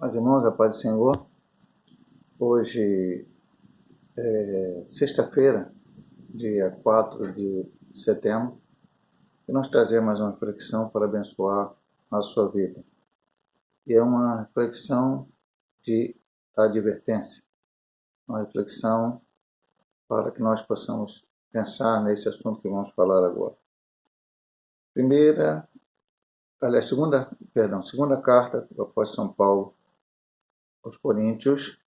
Mas irmãos, a paz do Senhor, hoje é sexta-feira, dia 4 de setembro, e nós trazemos mais uma reflexão para abençoar a sua vida. E é uma reflexão de advertência, uma reflexão para que nós possamos pensar nesse assunto que vamos falar agora. Segunda carta do apóstolo São Paulo aos Coríntios,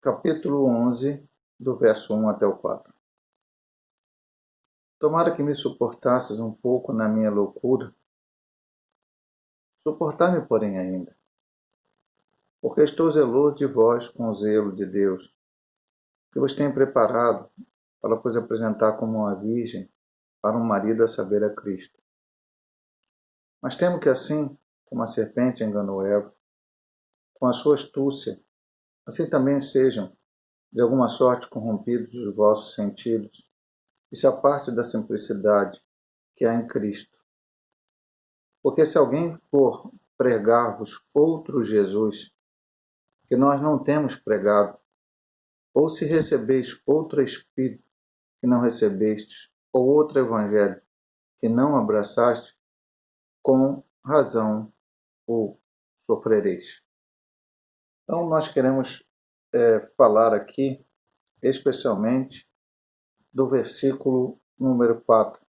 capítulo 11, do verso 1 até o 4. Tomara que me suportasses um pouco na minha loucura. Suportai-me, porém, ainda, porque estou zeloso de vós com o zelo de Deus, que vos tenho preparado para vos apresentar como uma virgem para um marido, a saber, a Cristo. Mas temo que assim como a serpente enganou Eva, com a sua astúcia, assim também sejam, de alguma sorte, corrompidos os vossos sentidos, e se aparte da simplicidade que há em Cristo. Porque se alguém for pregar-vos outro Jesus, que nós não temos pregado, ou se recebeis outro Espírito que não recebestes, ou outro Evangelho que não abraçaste, com razão o sofrereis. Então nós queremos falar aqui, especialmente, do versículo número 4,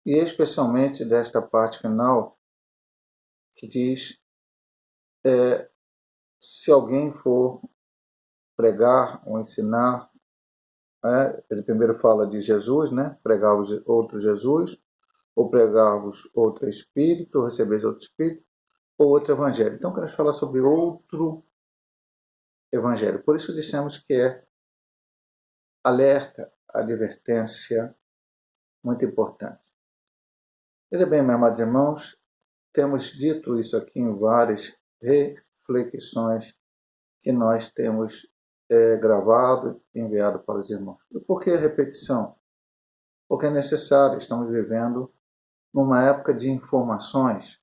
e especialmente desta parte final, que diz, se alguém for pregar ou ensinar, ele primeiro fala de Jesus, pregar-vos outro Jesus, ou pregar-vos outro Espírito, ou recebeis outro Espírito, ou outro Evangelho. Então, queremos falar sobre outro Evangelho. Por isso dissemos que é alerta, advertência, muito importante. Veja bem, meus amados irmãos, temos dito isso aqui em várias reflexões que nós temos gravado e enviado para os irmãos. E por que a repetição? Porque é necessário. Estamos vivendo numa época de informações.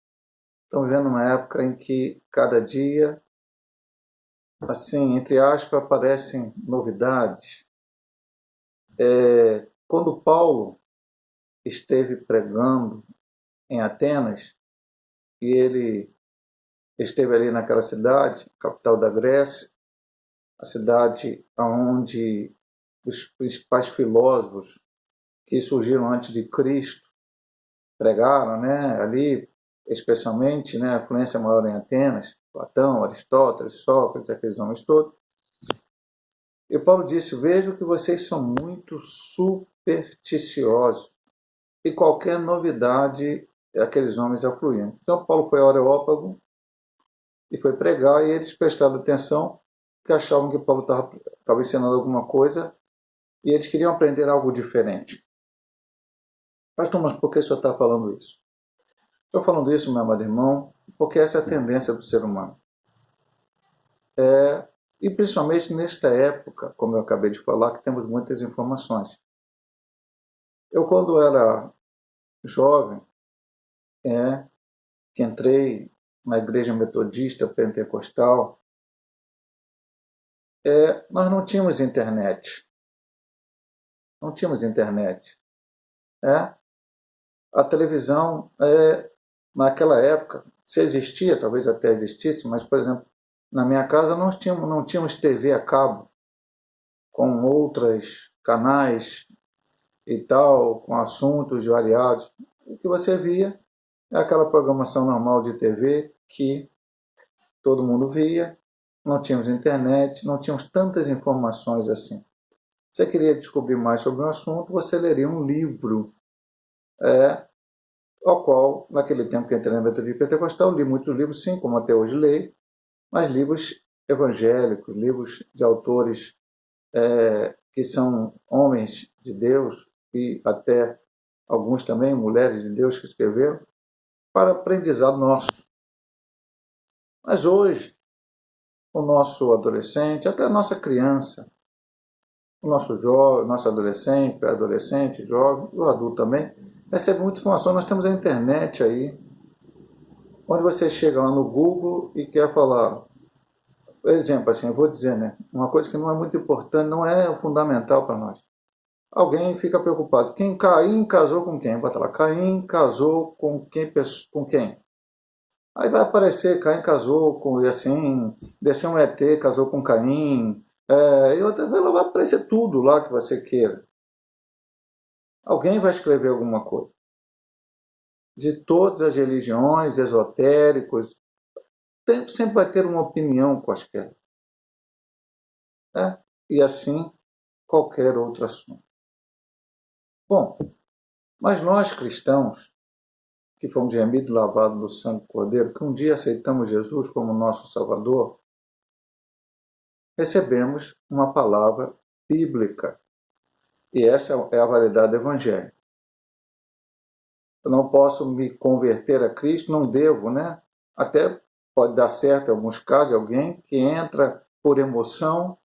Estamos vivendo uma época em que cada dia, assim, entre aspas, aparecem novidades. Quando Paulo esteve pregando em Atenas, e ele esteve ali naquela cidade, capital da Grécia, a cidade onde os principais filósofos que surgiram antes de Cristo pregaram, ali, especialmente, a influência maior em Atenas, Platão, Aristóteles, Sócrates, aqueles homens todos. E Paulo disse: vejo que vocês são muito supersticiosos, e qualquer novidade aqueles homens afluíam. Então Paulo foi ao Areópago e foi pregar, e eles prestaram atenção, que achavam que Paulo estava ensinando alguma coisa, e eles queriam aprender algo diferente. Pastor, mas por que o senhor está falando isso? Estou falando isso, meu amado irmão, porque essa é a tendência do ser humano. E principalmente nesta época, como eu acabei de falar, que temos muitas informações. Eu, quando era jovem, que entrei na igreja metodista pentecostal, nós não tínhamos internet. Não tínhamos internet. A televisão, naquela época, se existia, talvez até existisse, mas, por exemplo, na minha casa não tínhamos TV a cabo, com outros canais e tal, com assuntos variados. O que você via é aquela programação normal de TV que todo mundo via, não tínhamos internet, não tínhamos tantas informações assim. Se você queria descobrir mais sobre um assunto, você leria um livro, ao qual, naquele tempo que entrei na metodia pentecostal, li muitos livros, sim, como até hoje leio, mas livros evangélicos, livros de autores que são homens de Deus, e até alguns também, mulheres de Deus, que escreveram, para aprendizado nosso. Mas hoje, o nosso adolescente, até a nossa criança, o nosso jovem, nosso adolescente, pré-adolescente, jovem, o adulto também, recebe muita informação. Nós temos a internet aí, onde você chega lá no Google e quer falar, por exemplo, assim, eu vou dizer, né? Uma coisa que não é muito importante, não é fundamental para nós. Alguém fica preocupado. Caim casou com quem? Bota lá, Caim casou com quem? Com quem? Aí vai aparecer, Caim casou com, e assim, desceu um ET, casou com Caim, e outra vez vai aparecer tudo lá que você queira. Alguém vai escrever alguma coisa. De todas as religiões, esotéricos, sempre vai ter uma opinião quaisquer. Né? E assim, qualquer outro assunto. Bom, mas nós cristãos, que fomos remidos e lavados no sangue do Cordeiro, que um dia aceitamos Jesus como nosso Salvador, recebemos uma palavra bíblica. E essa é a validade do Evangelho. Eu não posso me converter a Cristo, não devo, né? Até pode dar certo em alguns casos, alguém que entra por emoção,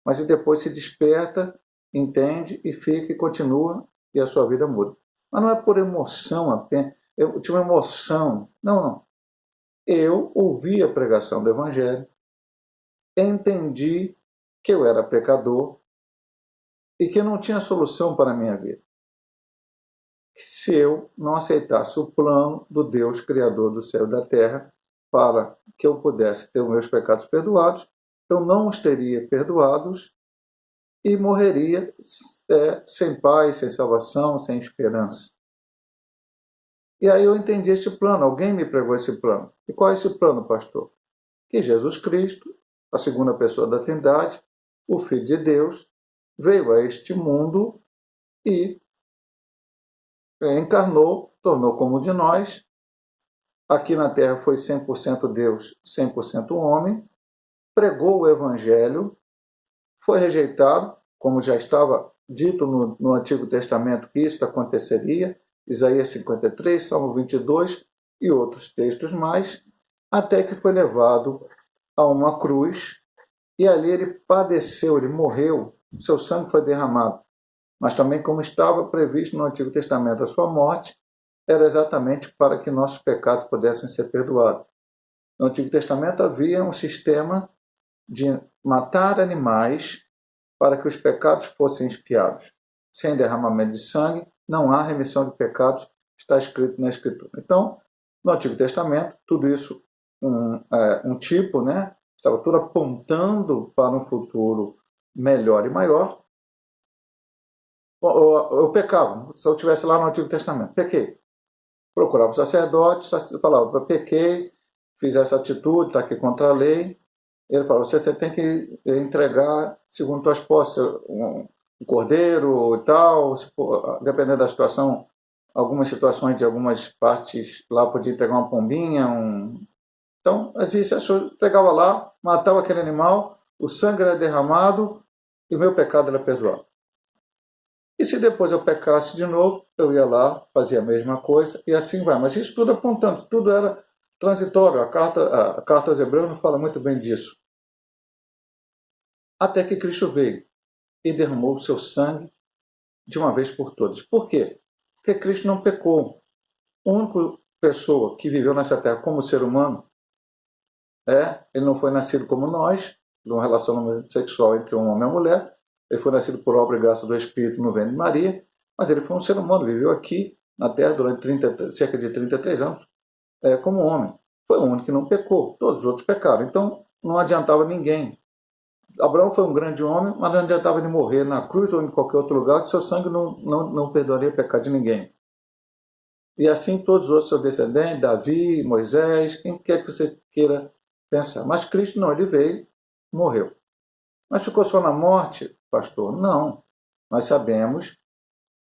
mas depois se desperta, entende e fica e continua e a sua vida muda. Mas não é por emoção apenas. Eu tive uma emoção. Não, não. Eu ouvi a pregação do Evangelho, entendi que eu era pecador e que não tinha solução para a minha vida. Se eu não aceitasse o plano do Deus Criador do céu e da terra para que eu pudesse ter os meus pecados perdoados, eu não os teria perdoados e morreria sem paz, sem salvação, sem esperança. E aí eu entendi esse plano, alguém me pregou esse plano. E qual é esse plano, pastor? Que Jesus Cristo, a segunda pessoa da Trindade, o Filho de Deus, veio a este mundo e encarnou, tornou como de nós. Aqui na Terra foi 100% Deus, 100% homem, pregou o Evangelho, foi rejeitado, como já estava dito no Antigo Testamento que isso aconteceria, Isaías 53, Salmo 22 e outros textos mais, até que foi levado a uma cruz e ali ele padeceu, ele morreu, seu sangue foi derramado. Mas também, como estava previsto no Antigo Testamento, a sua morte era exatamente para que nossos pecados pudessem ser perdoados. No Antigo Testamento havia um sistema de matar animais para que os pecados fossem expiados. Sem derramamento de sangue, não há remissão de pecados, está escrito na Escritura. Então, no Antigo Testamento, tudo isso um tipo, né? Estava tudo apontando para um futuro melhor e maior. Eu pecava, se eu estivesse lá no Antigo Testamento, pequei. Procurava o sacerdote, falava, eu pequei, fiz essa atitude, está aqui contra a lei. Ele falou, você tem que entregar, segundo tuas posses, um cordeiro e tal, dependendo da situação, algumas situações de algumas partes lá podia entregar uma pombinha, Então, às vezes, eu entregava lá, matava aquele animal, o sangue era derramado e o meu pecado era perdoado. E se depois eu pecasse de novo, eu ia lá, fazia a mesma coisa e assim vai. Mas isso tudo apontando, tudo era transitório. A carta aos Hebreus não fala muito bem disso. Até que Cristo veio e derramou o seu sangue de uma vez por todas. Por quê? Porque Cristo não pecou. A única pessoa que viveu nessa terra como ser humano, ele não foi nascido como nós, de um relacionamento sexual entre um homem e uma mulher. Ele foi nascido por obra e graça do Espírito no ventre de Maria, mas ele foi um ser humano, viveu aqui na Terra durante cerca de 33 anos como homem. Foi o único que não pecou, todos os outros pecaram. Então não adiantava ninguém. Abraão foi um grande homem, mas não adiantava ele morrer na cruz ou em qualquer outro lugar, que seu sangue não perdoaria o pecado de ninguém. E assim todos os outros seus descendentes, Davi, Moisés, quem quer que você queira pensar. Mas Cristo não, ele veio, morreu. Mas ficou só na morte, pastor? Não. Nós sabemos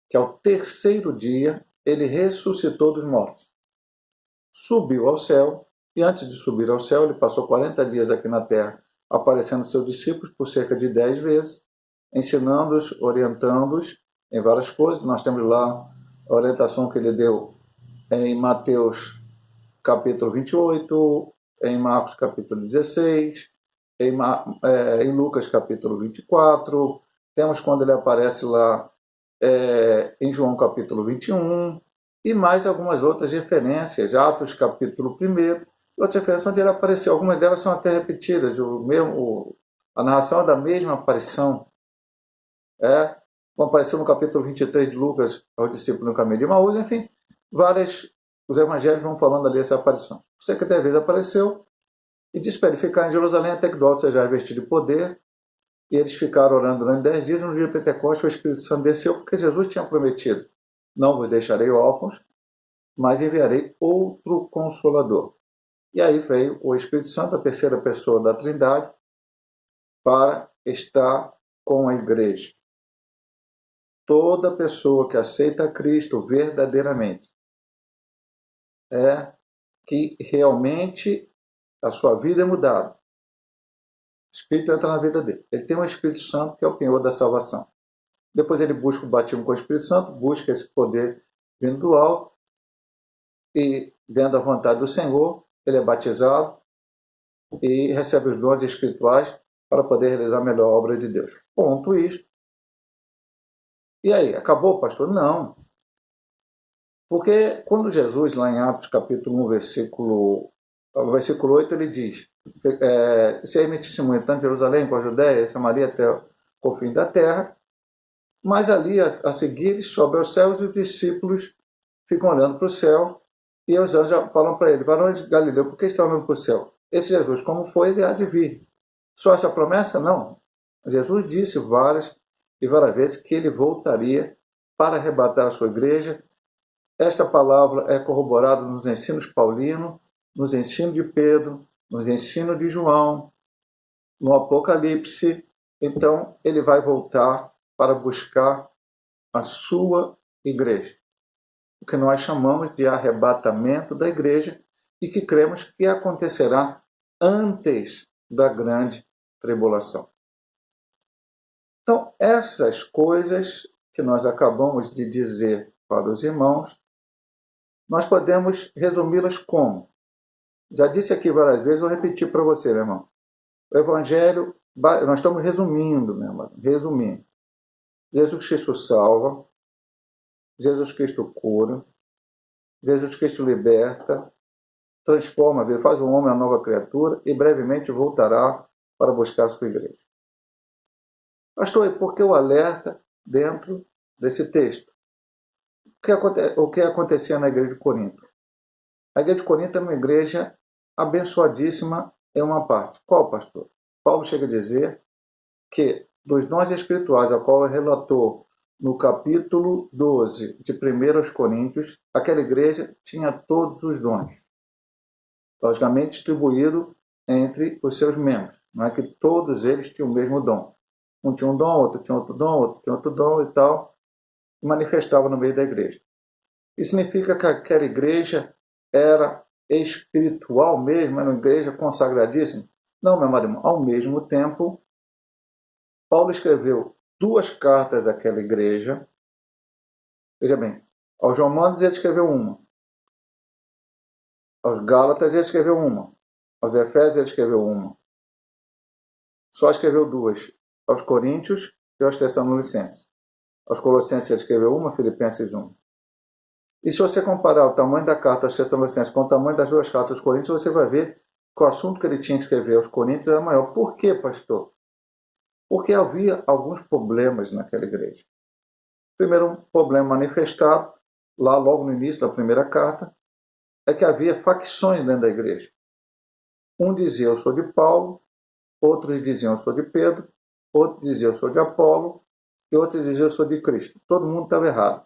que ao terceiro dia ele ressuscitou dos mortos. Subiu ao céu, e antes de subir ao céu, ele passou 40 dias aqui na terra, aparecendo aos seus discípulos por cerca de 10 vezes, ensinando-os, orientando-os em várias coisas. Nós temos lá a orientação que ele deu em Mateus capítulo 28, em Marcos capítulo 16, em Lucas capítulo 24, temos quando ele aparece lá em João capítulo 21, e mais algumas outras referências, Atos capítulo 1, outras referências onde ele apareceu. Algumas delas são até repetidas, a narração é da mesma aparição. Como apareceu no capítulo 23 de Lucas, ao discípulo no caminho de Emaús, enfim, os evangelhos vão falando ali essa aparição. O 70 apareceu e disse para ele ficar em Jerusalém até que do alto seja revestido de poder. E eles ficaram orando durante 10 dias. No dia de Pentecostes, o Espírito Santo desceu, porque Jesus tinha prometido: não vos deixarei órfãos, mas enviarei outro Consolador. E aí veio o Espírito Santo, a terceira pessoa da Trindade, para estar com a igreja. Toda pessoa que aceita Cristo verdadeiramente que realmente a sua vida é mudada. O Espírito entra na vida dele. Ele tem um Espírito Santo que é o penhor da salvação. Depois ele busca o batismo com o Espírito Santo, busca esse poder vindo do alto, e vendo a vontade do Senhor, ele é batizado e recebe os dons espirituais para poder realizar a melhor obra de Deus. Ponto isto. E aí, acabou, pastor? Não. Porque quando Jesus, lá em Atos capítulo 1, versículo 8, ele diz: se aí me testemunha tanto Jerusalém como a Judéia, Samaria até o fim da terra, mas ali a seguir ele sobe aos céus e os discípulos ficam olhando para o céu e os anjos falam para ele: varão de Galileu, por que estão olhando para o céu? Esse Jesus, como foi, ele há de vir. Só essa promessa? Não. Jesus disse várias e várias vezes que ele voltaria para arrebatar a sua igreja. Esta palavra é corroborada nos ensinos paulinos, nos ensinos de Pedro, nos ensinos de João, no Apocalipse. Então, ele vai voltar para buscar a sua igreja, o que nós chamamos de arrebatamento da igreja e que cremos que acontecerá antes da grande tribulação. Então, essas coisas que nós acabamos de dizer para os irmãos, nós podemos resumi-las como? Já disse aqui várias vezes, vou repetir para você, meu irmão. O Evangelho, nós estamos resumindo, meu irmão, resumindo. Jesus Cristo salva, Jesus Cristo cura, Jesus Cristo liberta, transforma a vida, faz o homem uma nova criatura e brevemente voltará para buscar a sua igreja. Pastor, e por que o alerta dentro desse texto? O que acontecia na igreja de Corinto? A igreja de Corinto é uma igreja abençoadíssima em uma parte. Qual, pastor? Paulo chega a dizer que dos dons espirituais, a qual ele relatou no capítulo 12 de 1 aos Coríntios, aquela igreja tinha todos os dons, logicamente distribuído entre os seus membros. Não é que todos eles tinham o mesmo dom. Um tinha um dom, outro tinha outro dom, outro tinha outro dom e tal, e manifestava no meio da igreja. Isso significa que aquela igreja era espiritual mesmo, era uma igreja consagradíssima? Não, meu amado irmão. Ao mesmo tempo, Paulo escreveu 2 cartas àquela igreja. Veja bem, aos Romanos ele escreveu uma, aos Gálatas ele escreveu uma, aos Efésios ele escreveu uma. Só escreveu 2, aos Coríntios e aos Tessalonicenses. Aos Colossenses ele escreveu uma, Filipenses 1. E se você comparar o tamanho da carta aos Tessalonicenses com o tamanho das 2 cartas aos Coríntios, você vai ver que o assunto que ele tinha que escrever aos Coríntios era maior. Por quê, pastor? Porque havia alguns problemas naquela igreja. Primeiro, um problema manifestado, lá logo no início da primeira carta, é que havia facções dentro da igreja. Um dizia: eu sou de Paulo, outros diziam: eu sou de Pedro, outros diziam: eu sou de Apolo, e outros diziam: eu sou de Cristo. Todo mundo estava errado.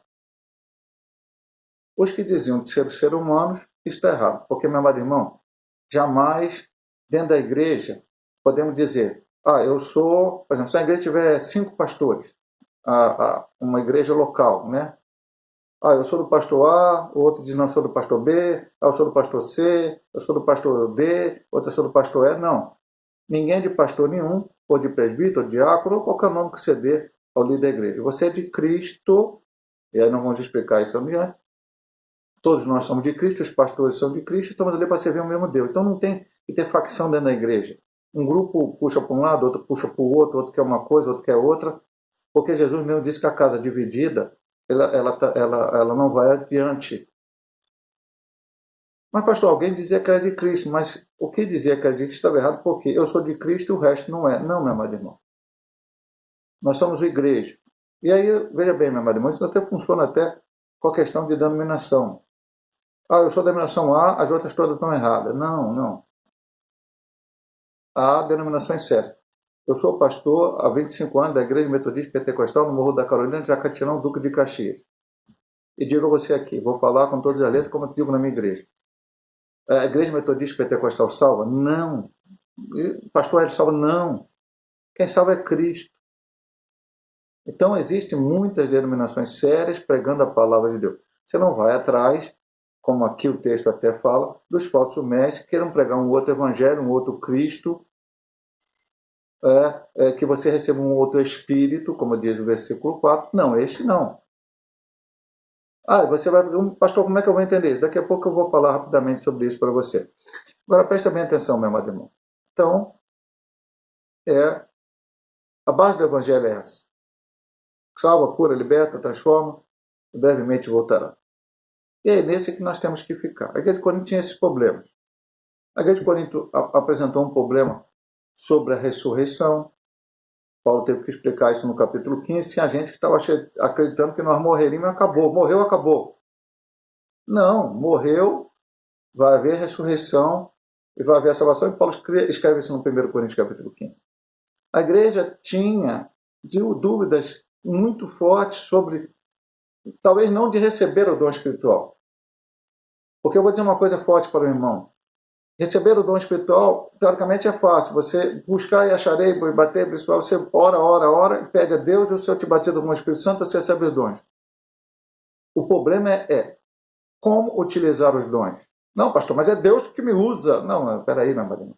Os que diziam de ser humanos, isso está errado. Porque, meu amado irmão, jamais dentro da igreja podemos dizer: eu sou, por exemplo, se a igreja tiver 5 pastores, uma igreja local, né? Eu sou do pastor A, o outro diz: não, eu sou do pastor B, eu sou do pastor C, eu sou do pastor D, outro eu sou do pastor E. Não. Ninguém é de pastor nenhum, ou de presbítero, ou de diácono, ou qualquer nome que você dê ao líder da igreja. Você é de Cristo, e aí não vamos explicar isso adiante. Todos nós somos de Cristo, os pastores são de Cristo, estamos ali para servir o mesmo Deus. Então não tem que ter facção dentro da igreja. Um grupo puxa para um lado, outro puxa para o outro, outro quer uma coisa, outro quer outra. Porque Jesus mesmo disse que a casa dividida ela não vai adiante. Mas, pastor, alguém dizia que era de Cristo, mas o que dizia que era de Cristo estava errado, porque eu sou de Cristo e o resto não é. Não, meu amado irmão. Nós somos a igreja. E aí, veja bem, meu amado irmão, isso até funciona até com a questão de denominação. Ah, eu sou da denominação A, as outras todas estão erradas. Não, não. Há denominações certas. Eu sou pastor há 25 anos da Igreja Metodista Pentecostal no Morro da Carolina de Jacatinão, Duque de Caxias. E digo a você aqui, vou falar com todas as letras, como eu digo na minha igreja. A Igreja Metodista Pentecostal salva? Não. O pastor Hélio salva? Não. Quem salva é Cristo. Então, existem muitas denominações sérias pregando a palavra de Deus. Você não vai atrás, como aqui o texto até fala, dos falsos mestres que queiram pregar um outro evangelho, um outro Cristo, que você receba um outro espírito, como diz o versículo 4. Não, este não. Ah, você vai perguntar, pastor, como é que eu vou entender isso? Daqui a pouco eu vou falar rapidamente sobre isso para você. Agora, presta bem atenção, meu amado irmão. Então, a base do evangelho é essa. Salva, cura, liberta, transforma, e brevemente voltará. E é nesse que nós temos que ficar. A Igreja de Corinto tinha esses problemas. A Igreja de Corinto apresentou um problema sobre a ressurreição. Paulo teve que explicar isso no capítulo 15. Tinha gente que estava acreditando que nós morreríamos e acabou. Morreu, acabou. Não, morreu, vai haver ressurreição e vai haver a salvação. E Paulo escreve isso no 1 Coríntios capítulo 15. A igreja tinha dúvidas muito fortes sobre, talvez não de receber o dom espiritual. Porque eu vou dizer uma coisa forte para o irmão. Receber o dom espiritual, teoricamente, é fácil. Você buscar e acharei, e bater, pessoal, você ora, e pede a Deus, e o Senhor te batiza com o Espírito Santo, você recebe os dons. O problema é como utilizar os dons. Não, pastor, mas é Deus que me usa. Não, peraí, meu irmão.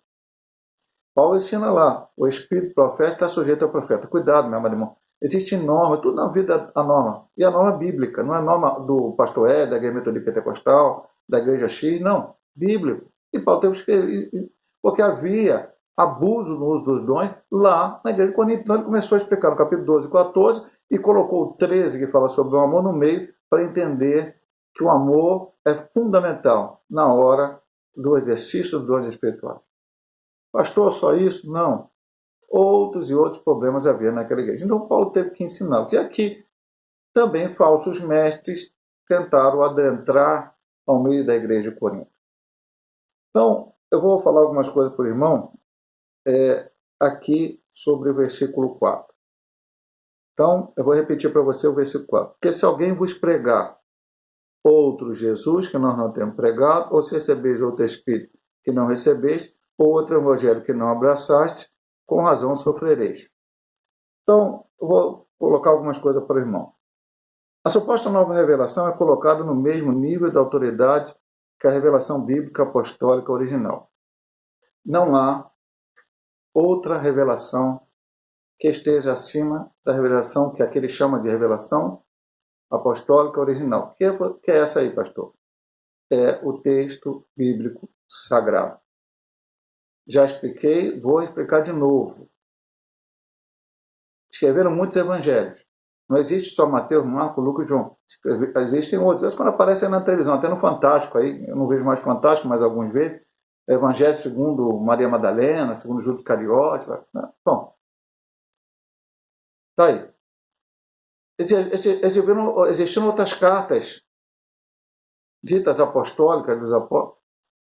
Paulo ensina lá, o espírito profeta está sujeito ao profeta. Cuidado, meu irmão. Existe norma, tudo na vida a norma. E a norma bíblica, não é a norma do pastor Ed, da igreja metodista pentecostal, da igreja X, não. Bíblico. E Paulo teve que escrever, porque havia abuso no uso dos dons lá na igreja de Corinto. Então ele começou a explicar no capítulo 12 e 14 e colocou o 13, que fala sobre o amor, no meio, para entender que o amor é fundamental na hora do exercício dos dons espirituais. Pastor, só isso? Não. Outros e outros problemas havia naquela igreja. Então Paulo teve que ensinar. E aqui também falsos mestres tentaram adentrar ao meio da igreja de Corinto. Então, eu vou falar algumas coisas para o irmão aqui sobre o versículo 4. Então, eu vou repetir para você o versículo 4. Porque se alguém vos pregar outro Jesus, que nós não temos pregado, ou se recebeis outro Espírito que não recebeste, ou outro evangelho que não abraçaste, com razão sofrereis. Então, eu vou colocar algumas coisas para o irmão. A suposta nova revelação é colocada no mesmo nível de autoridade que a revelação bíblica apostólica original. Não há outra revelação que esteja acima da revelação que aquele chama de revelação apostólica original. Que é essa aí, pastor? É o texto bíblico sagrado. Já expliquei, vou explicar de novo. Escreveram muitos evangelhos. Não existe só Mateus, Marcos, Lucas e João. Existem outros. Quando aparecem na televisão, até no Fantástico, aí, eu não vejo mais Fantástico, mas alguns veem. Evangelho segundo Maria Madalena, segundo Júlio Cariote. Né? Bom, tá aí. Existiram outras cartas ditas apostólicas dos apóstolos.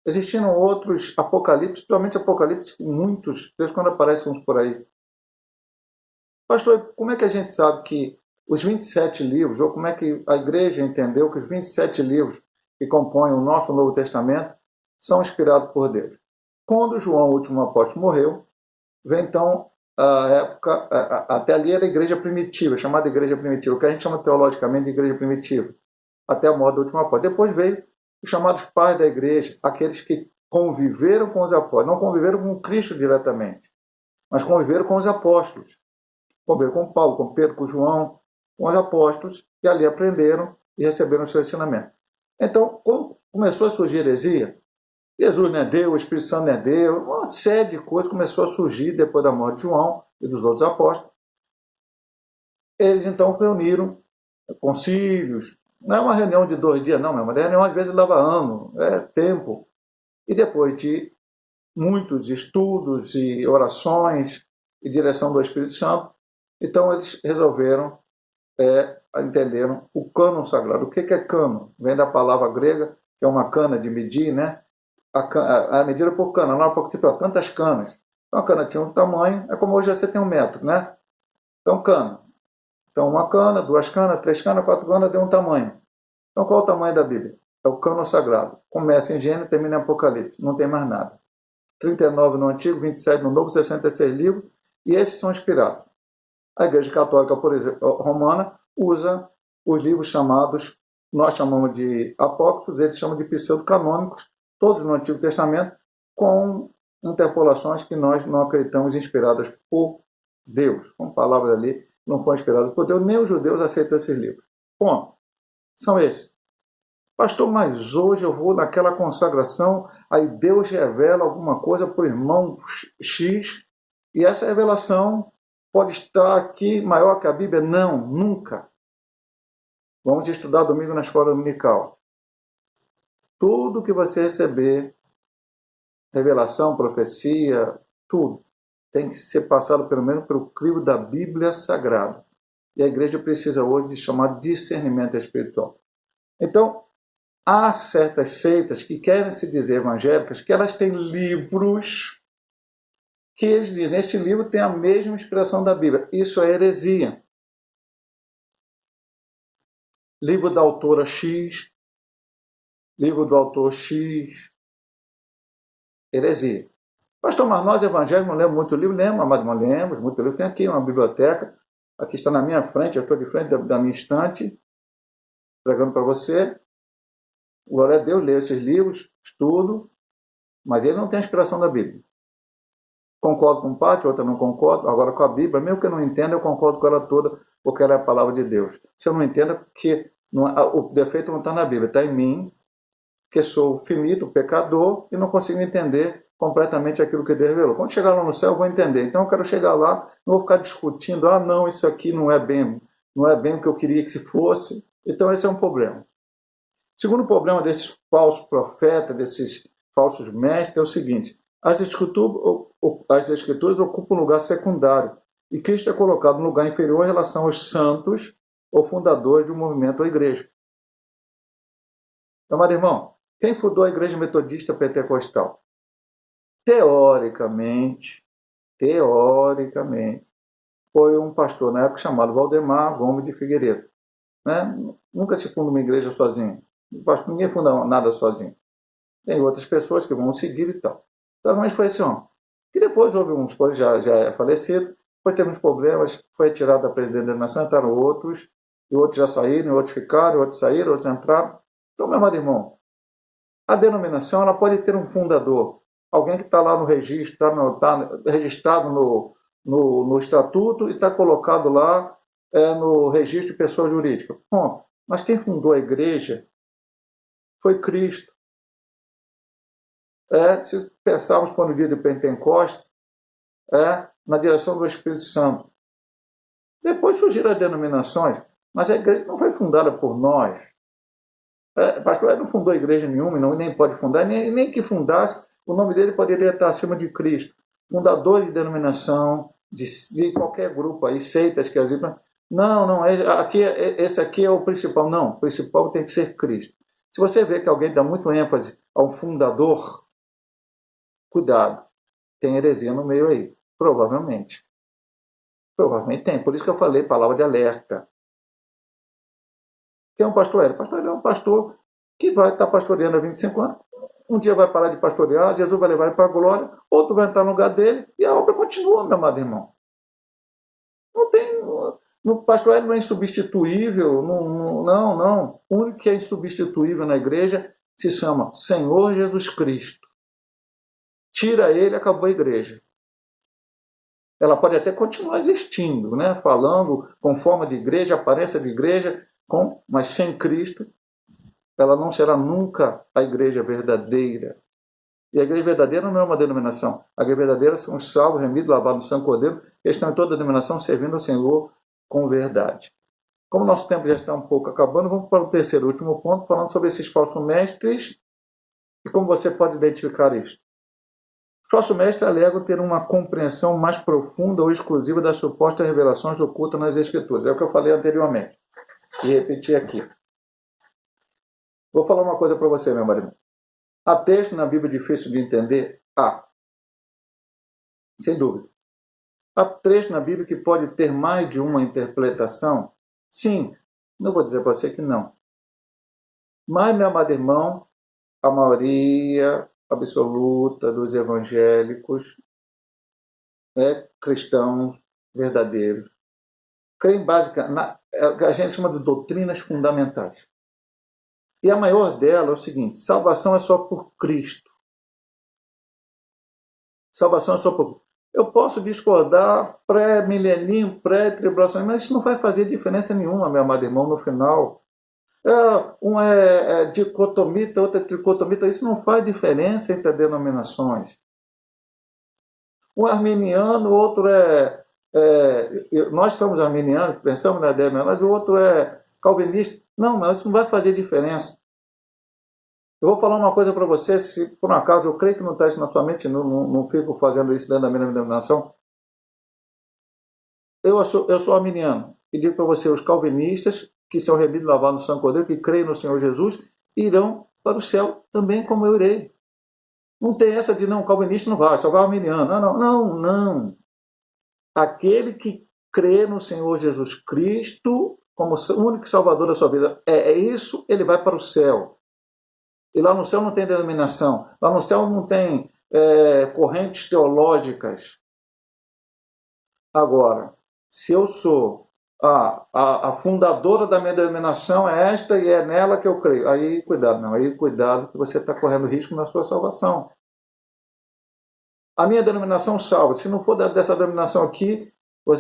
Existiram outros apocalipses, principalmente apocalipses, muitos, desde quando aparecem uns por aí. Pastor, como é que a gente sabe que os 27 livros, ou como é que a igreja entendeu que os 27 livros que compõem o nosso Novo Testamento são inspirados por Deus? Quando João, o último apóstolo, morreu, vem então a época, até ali era a igreja primitiva, chamada igreja primitiva, o que a gente chama teologicamente de igreja primitiva, até a morte do último apóstolo. Depois veio os chamados pais da igreja, aqueles que conviveram com os apóstolos, não conviveram com Cristo diretamente, mas conviveram com os apóstolos. Conviveram com Paulo, com Pedro, com João, com os apóstolos, e ali aprenderam e receberam o seu ensinamento. Então, quando começou a surgir heresia, Jesus não é Deus, o Espírito Santo não é Deus, uma série de coisas começou a surgir depois da morte de João e dos outros apóstolos. Eles então reuniram concílios. Não é uma reunião de 2 dias, não, é uma reunião às vezes leva ano, é tempo. E depois de muitos estudos e orações e direção do Espírito Santo, então eles resolveram, entenderam o cânon sagrado. O que é cânon? Vem da palavra grega, que é uma cana de medir, né? A medida por cana, lá participa tantas canas. Então a cana tinha um tamanho, é como hoje você tem 1 metro, né? Então cana. Então uma cana, 2 canas, 3 canas, 4 canas deu um tamanho. Então qual é o tamanho da Bíblia? É o cânon sagrado. Começa em Gênesis, termina em Apocalipse. Não tem mais nada. 39 no Antigo, 27 no Novo, 66 livros, e esses são inspirados. A Igreja Católica, por exemplo, romana, usa os livros chamados, nós chamamos de apócrifos, eles chamam de pseudo-canônicos, todos no Antigo Testamento, com interpolações que nós não acreditamos inspiradas por Deus. Com palavras ali, não foram inspiradas por Deus, nem os judeus aceitam esses livros. Ponto. São esses. Pastor, mas hoje eu vou naquela consagração, aí Deus revela alguma coisa para o irmão X, e essa revelação pode estar aqui maior que a Bíblia? Não, nunca. Vamos estudar domingo na escola dominical. Tudo que você receber, revelação, profecia, tudo, tem que ser passado pelo menos pelo crivo da Bíblia Sagrada. E a igreja precisa hoje de chamar discernimento espiritual. Então, há certas seitas que querem se dizer evangélicas, que elas têm livros que eles dizem, esse livro tem a mesma inspiração da Bíblia. Isso é heresia. Livro da autora X, livro do autor X, heresia. Pastor, mas nós evangélicos não lemos muito livro? Lemos, mas não lemos muito livro. Tem aqui uma biblioteca, aqui está na minha frente, eu estou de frente da minha estante, pregando para você. Glória a Deus, leio esses livros, estudo, mas ele não tem a inspiração da Bíblia. Concordo com parte, outra não concordo. Agora com a Bíblia, mesmo que eu não entenda, eu concordo com ela toda, porque ela é a palavra de Deus. Se eu não entendo, é porque o defeito não está na Bíblia, está em mim, que sou finito, pecador, e não consigo entender completamente aquilo que Deus revelou. Quando chegar lá no céu, eu vou entender. Então eu quero chegar lá, não vou ficar discutindo, não, isso aqui não é bem o que eu queria que se fosse. Então esse é um problema. Segundo problema desses falsos profetas, desses falsos mestres, é o seguinte: as escrituras ocupam um lugar secundário e Cristo é colocado no lugar inferior em relação aos santos ou fundadores de um movimento ou igreja. Amado irmão, quem fundou a igreja metodista pentecostal? Teoricamente, foi um pastor na época chamado Valdemar Gomes de Figueiredo. Né? Nunca se funda uma igreja sozinho. Ninguém funda nada sozinho. Tem outras pessoas que vão seguir e tal. Então, mas foi assim, ó. E depois houve uns, já é falecido, depois teve uns problemas, foi retirado da presidência da nação, entraram outros, e outros já saíram, outros ficaram, outros saíram, outros entraram. Então, meu amado irmão, a denominação ela pode ter um fundador, alguém que está lá no registro, está registrado no estatuto e está colocado lá no registro de pessoa jurídica. Bom, mas quem fundou a igreja foi Cristo. Se pensarmos para o dia de Pentecostes, na direção do Espírito Santo. Depois surgiram as denominações, mas a igreja não foi fundada por nós. Pastor Ed não fundou igreja nenhuma, nem pode fundar, nem que fundasse, o nome dele poderia estar acima de Cristo. Fundador de denominação, de qualquer grupo aí, seitas que as não, esse aqui é o principal. Não, o principal tem que ser Cristo. Se você vê que alguém dá muito ênfase a um fundador, cuidado, tem heresia no meio aí, provavelmente. Provavelmente tem, por isso que eu falei palavra de alerta. Quem é um pastor Hélio? Pastor Hélio é um pastor que vai estar pastoreando há 25 anos. Um dia vai parar de pastorear, Jesus vai levar ele para a glória, outro vai entrar no lugar dele e a obra continua, meu amado irmão. Não tem. O pastor Hélio não é insubstituível, não. O único que é insubstituível na igreja se chama Senhor Jesus Cristo. Tira ele, acabou a igreja. Ela pode até continuar existindo, né? Falando com forma de igreja, aparência de igreja, mas sem Cristo, ela não será nunca a igreja verdadeira. E a igreja verdadeira não é uma denominação. A igreja verdadeira são os salvos, remidos, lavados no sangue do Cordeiro, que estão em toda a denominação servindo ao Senhor com verdade. Como nosso tempo já está um pouco acabando, vamos para o terceiro e último ponto, falando sobre esses falsos mestres e como você pode identificar isso. Os falsos mestres alegam ter uma compreensão mais profunda ou exclusiva das supostas revelações ocultas nas Escrituras. É o que eu falei anteriormente. E repetir aqui. Vou falar uma coisa para você, meu marido. Há texto na Bíblia difícil de entender? Há. Sem dúvida. Há trecho na Bíblia que pode ter mais de uma interpretação? Sim. Não vou dizer para você que não. Mas, meu amado irmão, a maioria absoluta dos evangélicos cristãos verdadeiros creem a gente chama de doutrinas fundamentais. E a maior dela é o seguinte: salvação é só por Cristo. Salvação é só por Cristo. Eu posso discordar pré-milenismo, pré-tribulação, mas isso não vai fazer diferença nenhuma, meu amado irmão, no final. Um é dicotomita, outro é tricotomita, isso não faz diferença entre as denominações. Um é arminiano, o outro nós somos arminianos, pensamos na ideia, mas o outro é calvinista. Não, mas isso não vai fazer diferença. Eu vou falar uma coisa para você, se por um acaso eu creio que não está isso na sua mente, não fico fazendo isso dentro da minha denominação. Eu sou arminiano e digo para você, os calvinistas, que são remidos lavados no sangue do Cordeiro, que creem no Senhor Jesus, irão para o céu também como eu irei. Não tem essa de não, calvinista não vai, só vai arminiano. Não. Aquele que crê no Senhor Jesus Cristo como o único salvador da sua vida, é isso, ele vai para o céu. E lá no céu não tem denominação, lá no céu não tem correntes teológicas. Agora, se eu sou a fundadora da minha denominação é esta e é nela que eu creio, aí cuidado que você está correndo risco na sua salvação. A minha denominação salva, se não for dessa denominação aqui,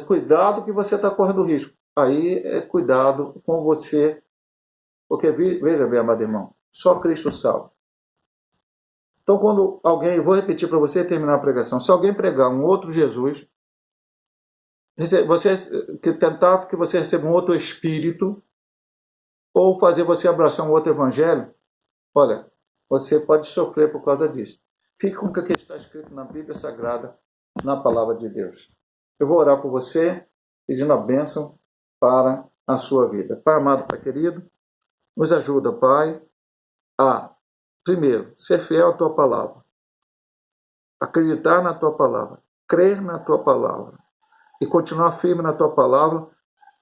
cuidado que você está correndo risco. Aí cuidado com você, porque veja bem, amado irmão, só Cristo salva. Então, quando alguém, vou repetir para você e terminar a pregação, se alguém pregar um outro Jesus, tentar que você receba um outro Espírito, ou fazer você abraçar um outro Evangelho, olha, você pode sofrer por causa disso. Fique com o que está escrito na Bíblia Sagrada, na Palavra de Deus. Eu vou orar por você, pedindo a bênção para a sua vida. Pai amado, Pai querido, nos ajuda, Pai, a, primeiro, ser fiel à Tua Palavra, acreditar na Tua Palavra, crer na Tua Palavra e continuar firme na Tua Palavra,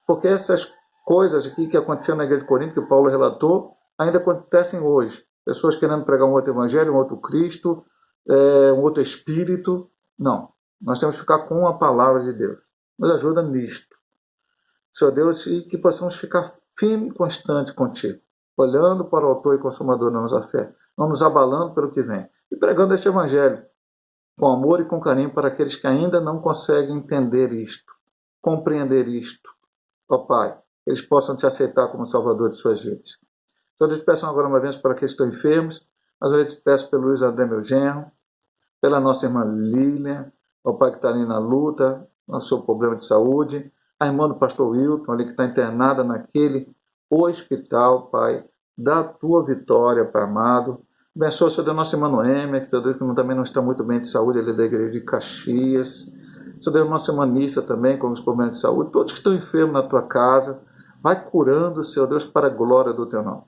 porque essas coisas aqui que aconteceram na igreja de Corinto, que Paulo relatou, ainda acontecem hoje. Pessoas querendo pregar um outro evangelho, um outro Cristo, um outro Espírito. Não, nós temos que ficar com a Palavra de Deus. Nos ajuda nisto, Senhor Deus, e que possamos ficar firme e constante contigo, olhando para o autor e consumador da nossa fé, não nos abalando pelo que vem, e pregando este evangelho com amor e com carinho para aqueles que ainda não conseguem entender isto, compreender isto. Ó Pai, eles possam te aceitar como Salvador de suas vidas. Então, eu te peço agora uma vez para aqueles que estão enfermos, mas eu te peço pelo Luiz André, meu genro, pela nossa irmã Lilian, o pai que está ali na luta, no seu problema de saúde, a irmã do pastor Wilton, ali que está internada naquele hospital, Pai, dá a tua vitória, Pai amado. Abençoa, Senhor Deus, nossa irmã Noêmia, que Senhor Deus também não está muito bem de saúde, ali da igreja de Caxias. Senhor Deus, nossa irmã Nissa também, com os problemas de saúde, todos que estão enfermos na tua casa, vai curando, Senhor Deus, para a glória do teu nome.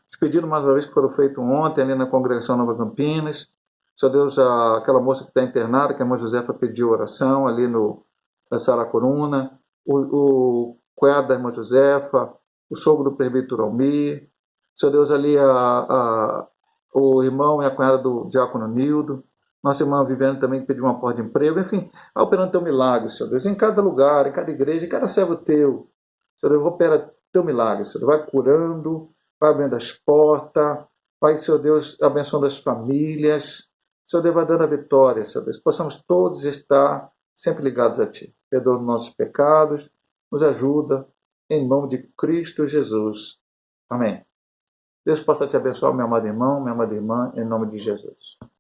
Te pedindo mais uma vez que foram feitos ontem, ali na congregação Nova Campinas, Senhor Deus, aquela moça que está internada, que a irmã Josefa pediu oração ali na Saracuruna, o cunhado da irmã Josefa, o sogro do presbítero Almir, Senhor Deus, ali o irmão e a cunhada do diácono Nildo, nossa irmã Viviane também que pediu uma porta de emprego, enfim, vai operando teu milagre, Senhor Deus, em cada lugar, em cada igreja, em cada servo teu, Senhor Deus, opera teu milagre, Senhor Deus, vai curando, vai abrindo as portas, vai, Senhor Deus, abençoando as famílias, Senhor Deus, vai dando a vitória, Senhor Deus, possamos todos estar sempre ligados a Ti. Perdoa os nossos pecados, nos ajuda, em nome de Cristo Jesus. Amém. Deus possa te abençoar, meu amado irmão, minha amada irmã, em nome de Jesus.